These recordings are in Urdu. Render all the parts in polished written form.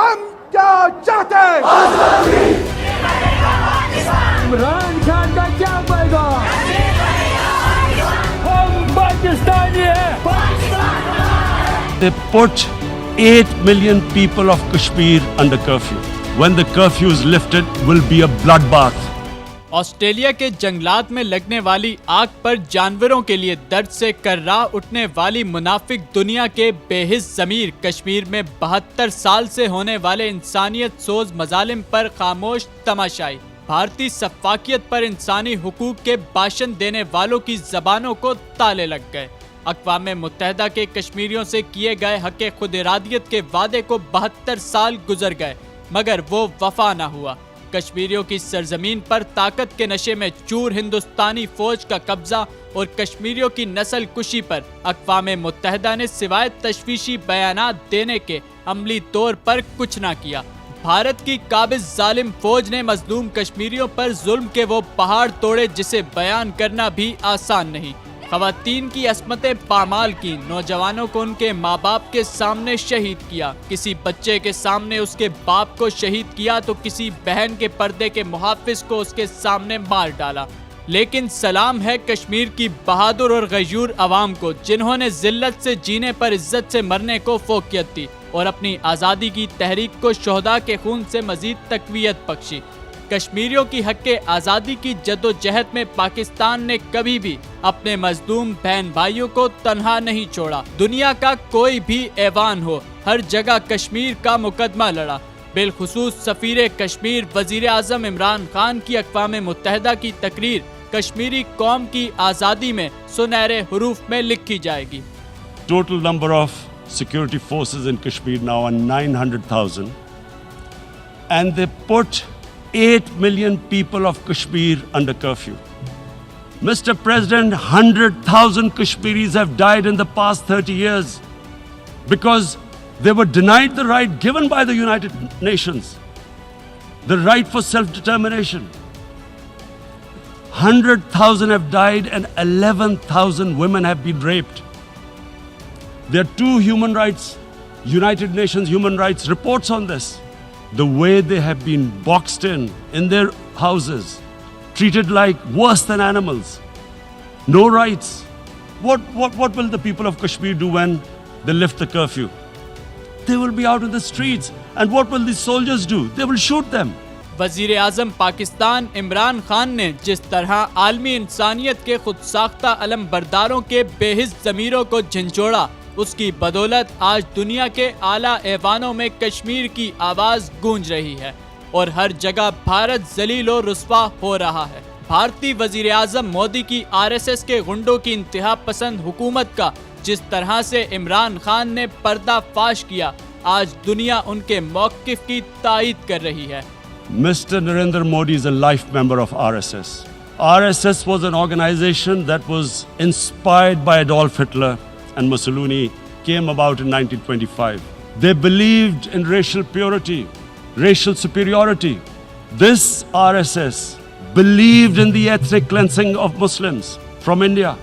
ہم کیا چاہتے ہیں؟ عمران خان کا کیا پیغام؟ ہم پاکستانی ہیں. They put 8 million people of Kashmir under curfew. When the curfew is lifted, will be a bloodbath. Australia کے جنگلات میں لگنے والی آگ پر جانوروں کے لیے درد سے کررا اٹھنے والی منافق دنیا کے بے حس ضمیر کشمیر میں 72 سال سے ہونے والے انسانیت سوز مظالم پر خاموش تماشائی. بھارتی سفاکیت پر انسانی حقوق کے بھاشن دینے والوں کی زبانوں کو تالے لگ گئے. اقوام متحدہ کے کشمیریوں سے کیے گئے حق خود ارادیت کے وعدے کو 72 سال گزر گئے مگر وہ وفا نہ ہوا. کشمیریوں کی سرزمین پر طاقت کے نشے میں چور ہندوستانی فوج کا قبضہ اور کشمیریوں کی نسل کشی پر اقوام متحدہ نے سوائے تشویشی بیانات دینے کے عملی طور پر کچھ نہ کیا. بھارت کی قابض ظالم فوج نے مظلوم کشمیریوں پر ظلم کے وہ پہاڑ توڑے جسے بیان کرنا بھی آسان نہیں. خواتین کی عصمتیں پامال کی، نوجوانوں کو ان کے ماں باپ کے سامنے شہید کیا، کسی بچے کے سامنے اس کے باپ کو شہید کیا تو کسی بہن کے پردے کے محافظ کو اس کے سامنے مار ڈالا. لیکن سلام ہے کشمیر کی بہادر اور غیور عوام کو جنہوں نے ذلت سے جینے پر عزت سے مرنے کو فوقیت دی اور اپنی آزادی کی تحریک کو شہداء کے خون سے مزید تقویت بخشی. کشمیریوں کی حق آزادی کی جد و جہد میں پاکستان نے کبھی بھی اپنے مظلوم بہن بھائیوں کو تنہا نہیں چھوڑا. دنیا کا کوئی بھی ایوان ہو، ہر جگہ کشمیر کا مقدمہ لڑا. بالخصوص سفیر کشمیر وزیر اعظم عمران خان کی اقوام متحدہ کی تقریر کشمیری قوم کی آزادی میں سنہرے حروف میں لکھی جائے گی. Total number of security forces in Kashmir now are 900,000. And they put 8 million people of Kashmir under curfew. Mr. President, 100,000 Kashmiris have died in the past 30 years because they were denied the right given by the United Nations, the right for self-determination. 100,000 have died and 11,000 women have been raped. There are 2 human rights, United Nations human rights reports on this. The way they have been boxed in their houses, treated like worse than animals, no rights. What will the people of Kashmir do when they lift the curfew? They will be out in the streets. And what will the soldiers do? They will shoot them. وزیر اعظم پاکستان عمران خان نے جس طرح عالمی انسانیت کے خود ساختہ علم برداروں کے بے حس ضمیروں کو جھنجھوڑا، اس کی بدولت آج دنیا کے اعلیٰ ایوانوں میں کشمیر کی آواز گونج رہی ہے اور ہر جگہ بھارت ذلیل و رسوا ہو رہا ہے. بھارتی وزیر اعظم مودی کی RSS کے غنڈوں کی انتہا پسند حکومت کا جس طرح سے عمران خان نے پردہ فاش کیا، آج دنیا ان کے موقف کی تائید کر رہی ہے. Mr. Narendra Modi is a life member of RSS. RSS was an organization that was inspired by Adolf Hitler and Mussolini, came about in 1925. They believed in racial purity, racial superiority. This RSS believed in the ethnic cleansing of Muslims from India.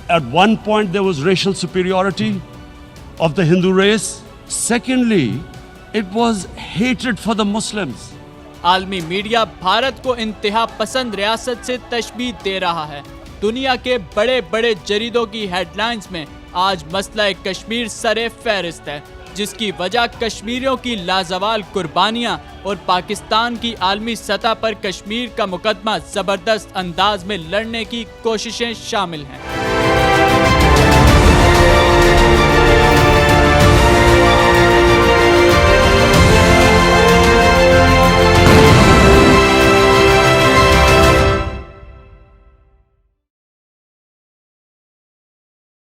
At one point there was racial superiority of the Hindu race. Secondly, it was hatred for the Muslims. عالمی میڈیا بھارت کو انتہا پسند ریاست سے تشبیہ دے رہا ہے. دنیا کے بڑے بڑے جریدوں کی ہیڈ لائنز میں آج مسئلہ کشمیر سر فہرست ہے، جس کی وجہ کشمیریوں کی لازوال قربانیاں اور پاکستان کی عالمی سطح پر کشمیر کا مقدمہ زبردست انداز میں لڑنے کی کوششیں شامل ہیں.